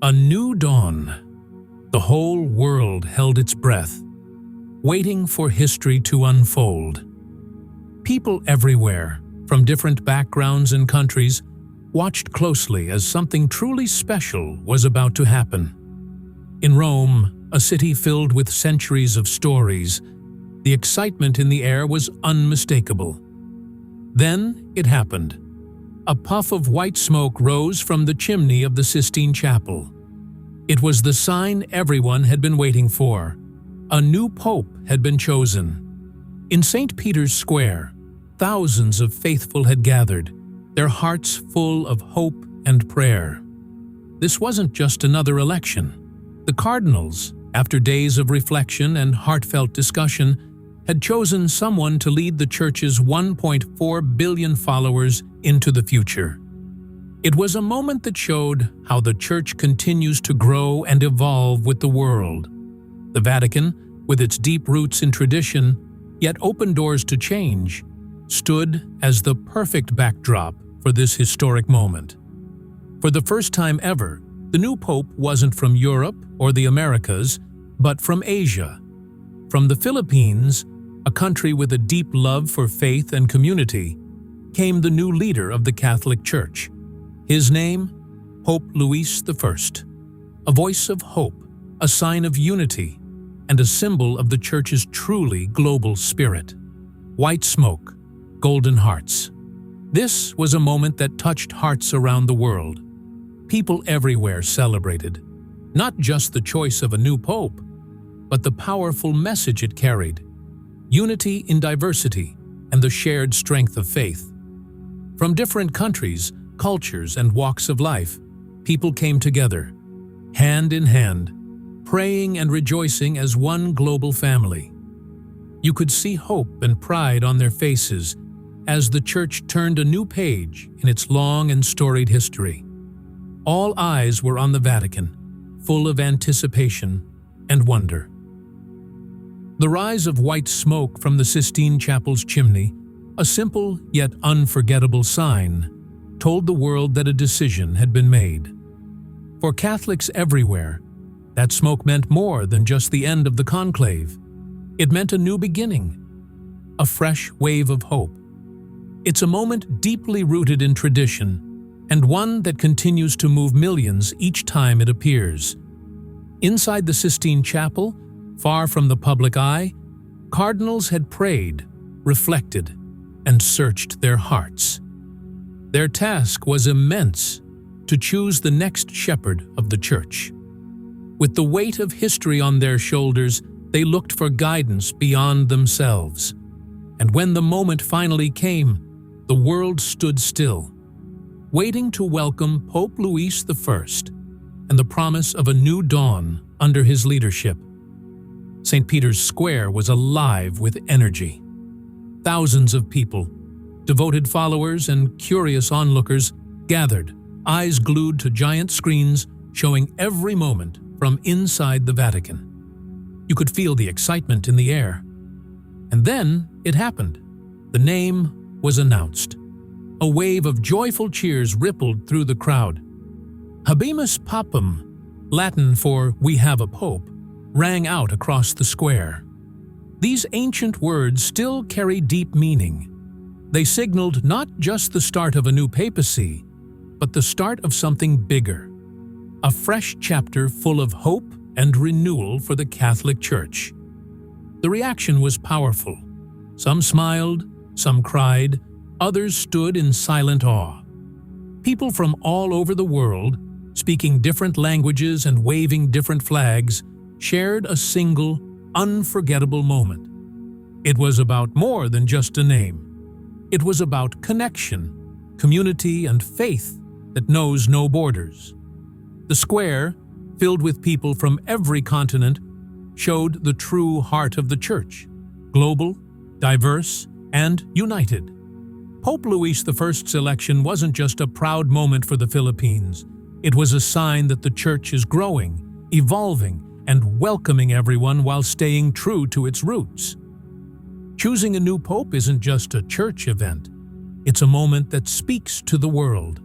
A new dawn. The whole world held its breath, waiting for history to unfold. People everywhere, from different backgrounds and countries, watched closely as something truly special was about to happen. In Rome, a city filled with centuries of stories, the excitement in the air was unmistakable. Then it happened. A puff of white smoke rose from the chimney of the Sistine Chapel. It was the sign everyone had been waiting for. A new pope had been chosen. In St. Peter's Square, thousands of faithful had gathered, their hearts full of hope and prayer. This wasn't just another election. The cardinals, after days of reflection and heartfelt discussion, had chosen someone to lead the Church's 1.4 billion followers into the future. It was a moment that showed how the Church continues to grow and evolve with the world. The Vatican, with its deep roots in tradition, yet open doors to change, stood as the perfect backdrop for this historic moment. For the first time ever, the new pope wasn't from Europe or the Americas, but from Asia. From the Philippines, a country with a deep love for faith and community, came the new leader of the Catholic Church. His name, Pope Louis I, a voice of hope, a sign of unity, and a symbol of the Church's truly global spirit. White smoke, golden hearts. This was a moment that touched hearts around the world. People everywhere celebrated, not just the choice of a new pope, but the powerful message it carried: unity in diversity and the shared strength of faith. From different countries, cultures, and walks of life, people came together, hand in hand, praying and rejoicing as one global family. You could see hope and pride on their faces as the Church turned a new page in its long and storied history. All eyes were on the Vatican, full of anticipation and wonder. The rise of white smoke from the Sistine Chapel's chimney, a simple yet unforgettable sign, told the world that a decision had been made. For Catholics everywhere, that smoke meant more than just the end of the conclave. It meant a new beginning, a fresh wave of hope. It's a moment deeply rooted in tradition, and one that continues to move millions each time it appears. Inside the Sistine Chapel, far from the public eye, cardinals had prayed, reflected, and searched their hearts. Their task was immense: to choose the next shepherd of the Church. With the weight of history on their shoulders, they looked for guidance beyond themselves. And when the moment finally came, the world stood still, waiting to welcome Pope Louis I and the promise of a new dawn under his leadership. St. Peter's Square was alive with energy. Thousands of people, devoted followers and curious onlookers, gathered, eyes glued to giant screens showing every moment from inside the Vatican. You could feel the excitement in the air. And then it happened. The name was announced. A wave of joyful cheers rippled through the crowd. Habemus Papam, Latin for "we have a pope," rang out across the square. These ancient words still carry deep meaning. They signaled not just the start of a new papacy, but the start of something bigger. A fresh chapter full of hope and renewal for the Catholic Church. The reaction was powerful. Some smiled, some cried, others stood in silent awe. People from all over the world, speaking different languages and waving different flags, shared a single, unforgettable moment. It was about more than just a name. It was about connection, community, and faith that knows no borders. The square, filled with people from every continent, showed the true heart of the Church: global, diverse, and united. Pope Louis I's election wasn't just a proud moment for the Philippines. It was a sign that the Church is growing, evolving, and welcoming everyone while staying true to its roots. Choosing a new pope isn't just a church event. It's a moment that speaks to the world.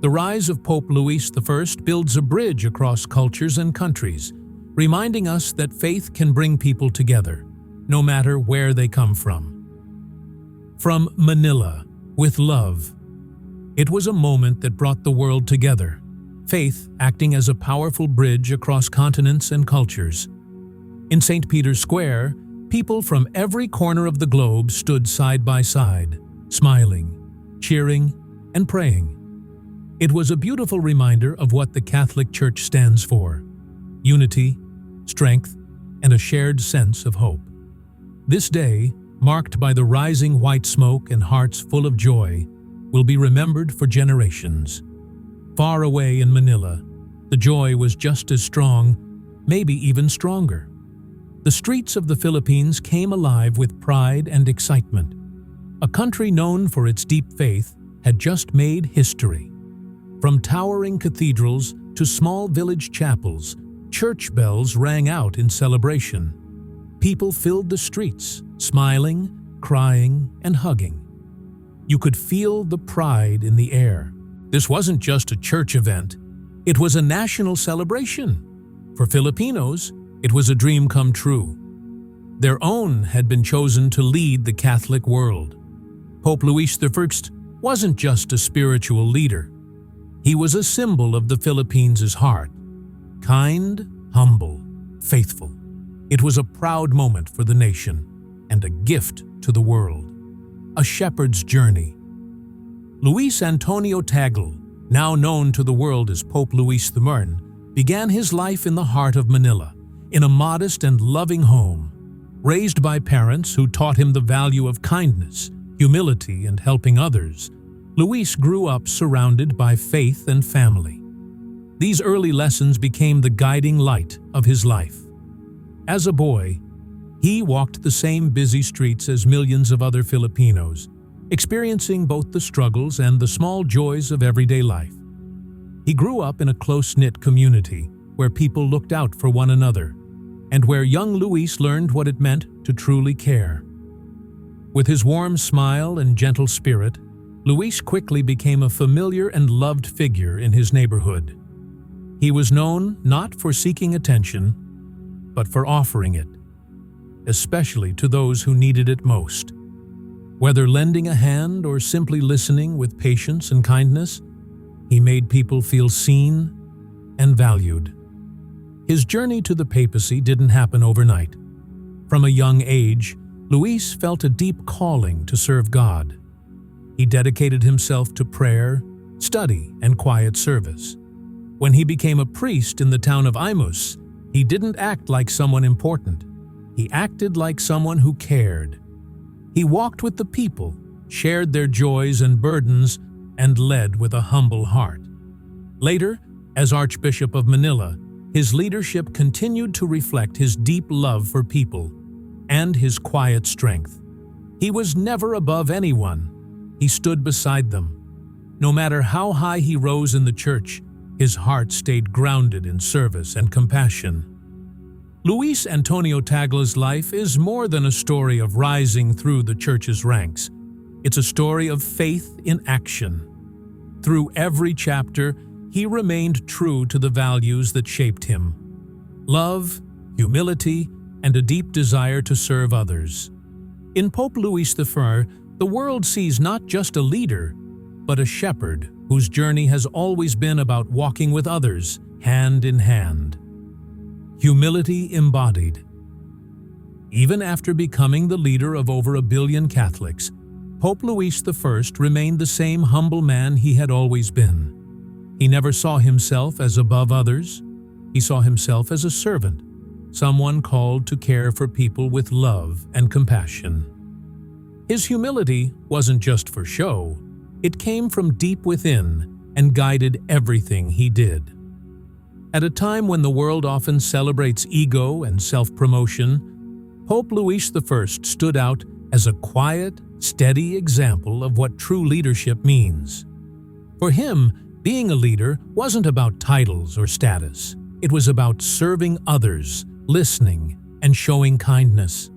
The rise of Pope Louis I builds a bridge across cultures and countries, reminding us that faith can bring people together, no matter where they come from. From Manila, with love. It was a moment that brought the world together, faith acting as a powerful bridge across continents and cultures. In St. Peter's Square, people from every corner of the globe stood side by side, smiling, cheering, and praying. It was a beautiful reminder of what the Catholic Church stands for: unity, strength, and a shared sense of hope. This day, marked by the rising white smoke and hearts full of joy, will be remembered for generations. Far away in Manila, the joy was just as strong, maybe even stronger. The streets of the Philippines came alive with pride and excitement. A country known for its deep faith had just made history. From towering cathedrals to small village chapels, church bells rang out in celebration. People filled the streets, smiling, crying, and hugging. You could feel the pride in the air. This wasn't just a church event, it was a national celebration. For Filipinos, it was a dream come true. Their own had been chosen to lead the Catholic world. Pope Louis I wasn't just a spiritual leader. He was a symbol of the Philippines' heart. Kind, humble, faithful. It was a proud moment for the nation and a gift to the world. A shepherd's journey. Luis Antonio Tagle, now known to the world as Pope Louis I, began his life in the heart of Manila, in a modest and loving home. Raised by parents who taught him the value of kindness, humility, and helping others, Luis grew up surrounded by faith and family. These early lessons became the guiding light of his life. As a boy, he walked the same busy streets as millions of other Filipinos, experiencing both the struggles and the small joys of everyday life. He grew up in a close-knit community where people looked out for one another, and where young Luis learned what it meant to truly care. With his warm smile and gentle spirit, Luis quickly became a familiar and loved figure in his neighborhood. He was known not for seeking attention, but for offering it, especially to those who needed it most. Whether lending a hand or simply listening with patience and kindness, he made people feel seen and valued. His journey to the papacy didn't happen overnight. From a young age, Luis felt a deep calling to serve God. He dedicated himself to prayer, study, and quiet service. When he became a priest in the town of Imus, he didn't act like someone important. He acted like someone who cared. He walked with the people, shared their joys and burdens, and led with a humble heart. Later, as Archbishop of Manila, his leadership continued to reflect his deep love for people and his quiet strength. He was never above anyone. He stood beside them. No matter how high he rose in the church, his heart stayed grounded in service and compassion. Luis Antonio Tagle's life is more than a story of rising through the church's ranks. It's a story of faith in action. Through every chapter, he remained true to the values that shaped him: love, humility, and a deep desire to serve others. In Pope Louis I, the world sees not just a leader, but a shepherd whose journey has always been about walking with others, hand in hand. Humility embodied. Even after becoming the leader of over 1 billion Catholics, Pope Louis I remained the same humble man he had always been. He never saw himself as above others. He saw himself as a servant, someone called to care for people with love and compassion. His humility wasn't just for show. It came from deep within and guided everything he did. At a time when the world often celebrates ego and self-promotion, Pope Louis I stood out as a quiet, steady example of what true leadership means. For him, being a leader wasn't about titles or status. It was about serving others, listening, and showing kindness.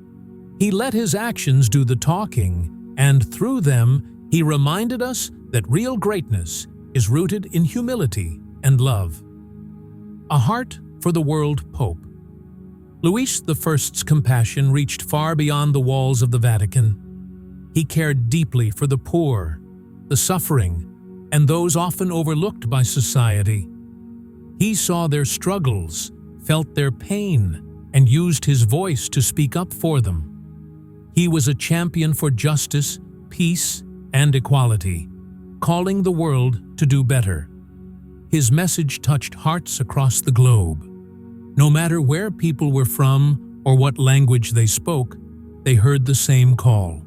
He let his actions do the talking, and through them, he reminded us that real greatness is rooted in humility and love. A heart for the world Pope. Louis I's compassion reached far beyond the walls of the Vatican. He cared deeply for the poor, the suffering, and those often overlooked by society. He saw their struggles, felt their pain, and used his voice to speak up for them. He was a champion for justice, peace, and equality, calling the world to do better. His message touched hearts across the globe. No matter where people were from or what language they spoke, they heard the same call: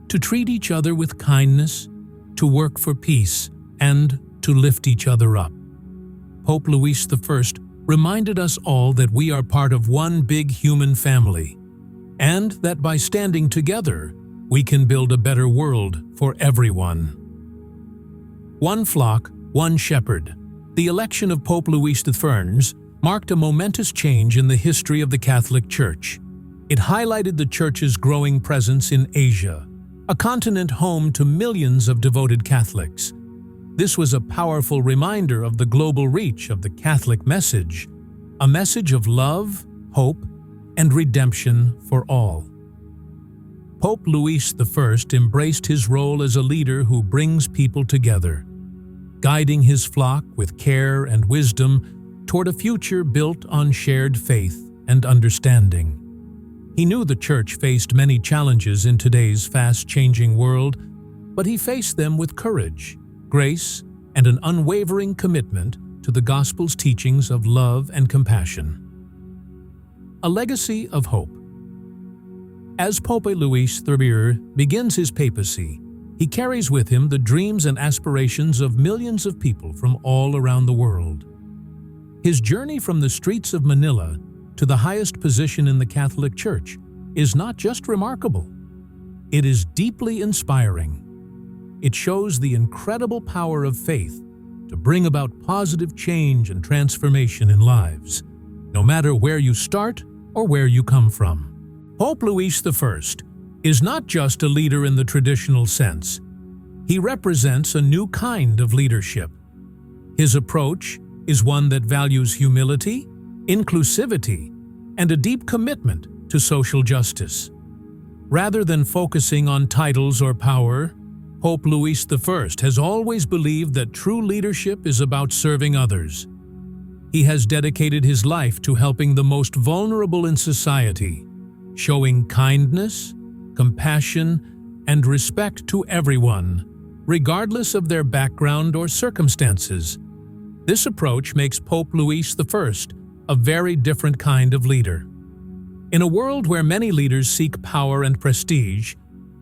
to treat each other with kindness, to work for peace, and to lift each other up. Pope Louis I reminded us all that we are part of one big human family, and that by standing together, we can build a better world for everyone. One flock, one shepherd. The election of Pope Louis I marked a momentous change in the history of the Catholic Church. It highlighted the Church's growing presence in Asia, a continent home to millions of devoted Catholics. This was a powerful reminder of the global reach of the Catholic message, a message of love, hope, and redemption for all. Pope Louis I embraced his role as a leader who brings people together, guiding his flock with care and wisdom toward a future built on shared faith and understanding. He knew the Church faced many challenges in today's fast-changing world, but he faced them with courage, grace, and an unwavering commitment to the Gospel's teachings of love and compassion. A legacy of hope. As Pope Louis XIII begins his papacy, he carries with him the dreams and aspirations of millions of people from all around the world. His journey from the streets of Manila to the highest position in the Catholic Church is not just remarkable, it is deeply inspiring. It shows the incredible power of faith to bring about positive change and transformation in lives, no matter where you start or where you come from. Pope Louis I is not just a leader in the traditional sense. He represents a new kind of leadership. His approach is one that values humility, inclusivity, and a deep commitment to social justice. Rather than focusing on titles or power, Pope Louis I has always believed that true leadership is about serving others. He has dedicated his life to helping the most vulnerable in society, showing kindness, compassion, and respect to everyone, regardless of their background or circumstances. This approach makes Pope Louis I a very different kind of leader. In a world where many leaders seek power and prestige,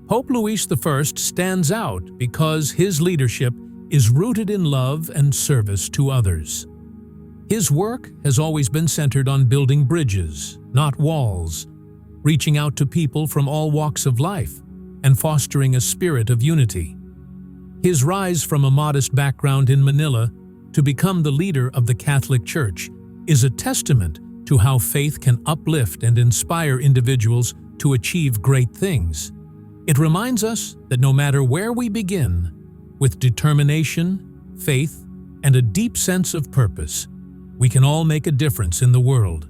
Pope Louis I stands out because his leadership is rooted in love and service to others. His work has always been centered on building bridges, not walls, reaching out to people from all walks of life, and fostering a spirit of unity. His rise from a modest background in Manila to become the leader of the Catholic Church is a testament to how faith can uplift and inspire individuals to achieve great things. It reminds us that no matter where we begin, with determination, faith, and a deep sense of purpose, we can all make a difference in the world.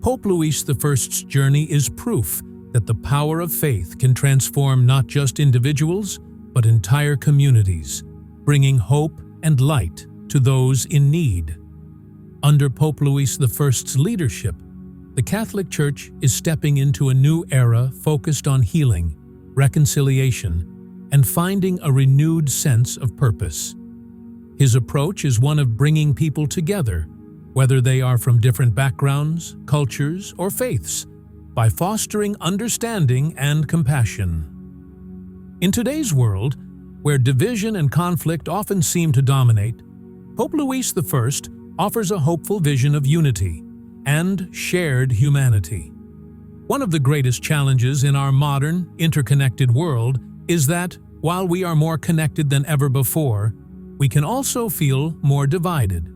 Pope Louis I's journey is proof that the power of faith can transform not just individuals, but entire communities, bringing hope and light to those in need. Under Pope Louis I's leadership, the Catholic Church is stepping into a new era focused on healing, reconciliation, and finding a renewed sense of purpose. His approach is one of bringing people together, whether they are from different backgrounds, cultures, or faiths, by fostering understanding and compassion. In today's world, where division and conflict often seem to dominate, Pope Louis I offers a hopeful vision of unity and shared humanity. One of the greatest challenges in our modern, interconnected world is that, while we are more connected than ever before, we can also feel more divided.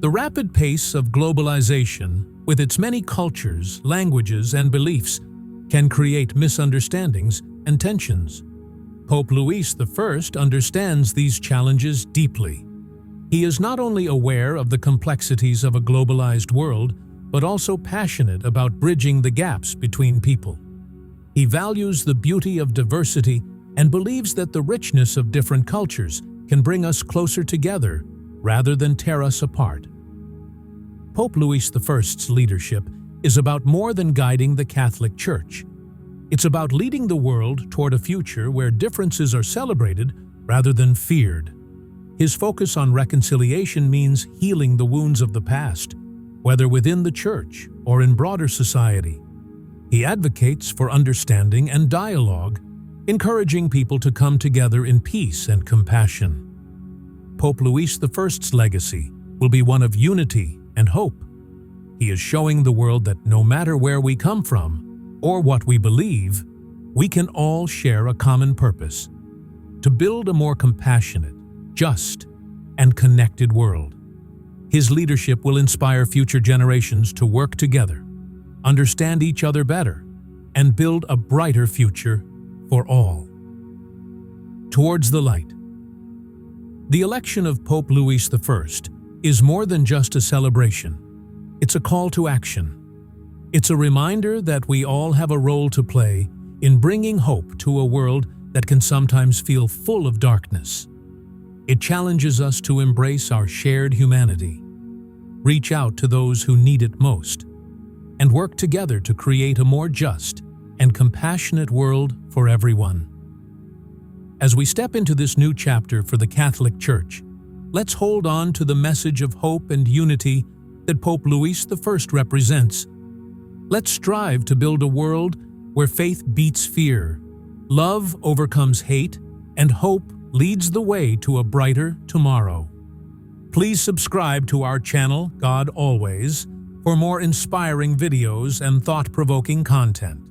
The rapid pace of globalization, with its many cultures, languages, and beliefs, can create misunderstandings and tensions. Pope Louis I understands these challenges deeply. He is not only aware of the complexities of a globalized world, but also passionate about bridging the gaps between people. He values the beauty of diversity and believes that the richness of different cultures can bring us closer together rather than tear us apart. Pope Louis I's leadership is about more than guiding the Catholic Church. It's about leading the world toward a future where differences are celebrated rather than feared. His focus on reconciliation means healing the wounds of the past, whether within the Church or in broader society. He advocates for understanding and dialogue, encouraging people to come together in peace and compassion. Pope Louis I's legacy will be one of unity and hope. He is showing the world that no matter where we come from or what we believe, we can all share a common purpose: to build a more compassionate, just, and connected world. His leadership will inspire future generations to work together, understand each other better, and build a brighter future for all. Towards the light. The election of Pope Louis I is more than just a celebration. It's a call to action. It's a reminder that we all have a role to play in bringing hope to a world that can sometimes feel full of darkness. It challenges us to embrace our shared humanity, reach out to those who need it most, and work together to create a more just and compassionate world for everyone. As we step into this new chapter for the Catholic Church, let's hold on to the message of hope and unity that Pope Louis I represents. Let's strive to build a world where faith beats fear, love overcomes hate, and hope leads the way to a brighter tomorrow. Please subscribe to our channel, God Always, for more inspiring videos and thought-provoking content.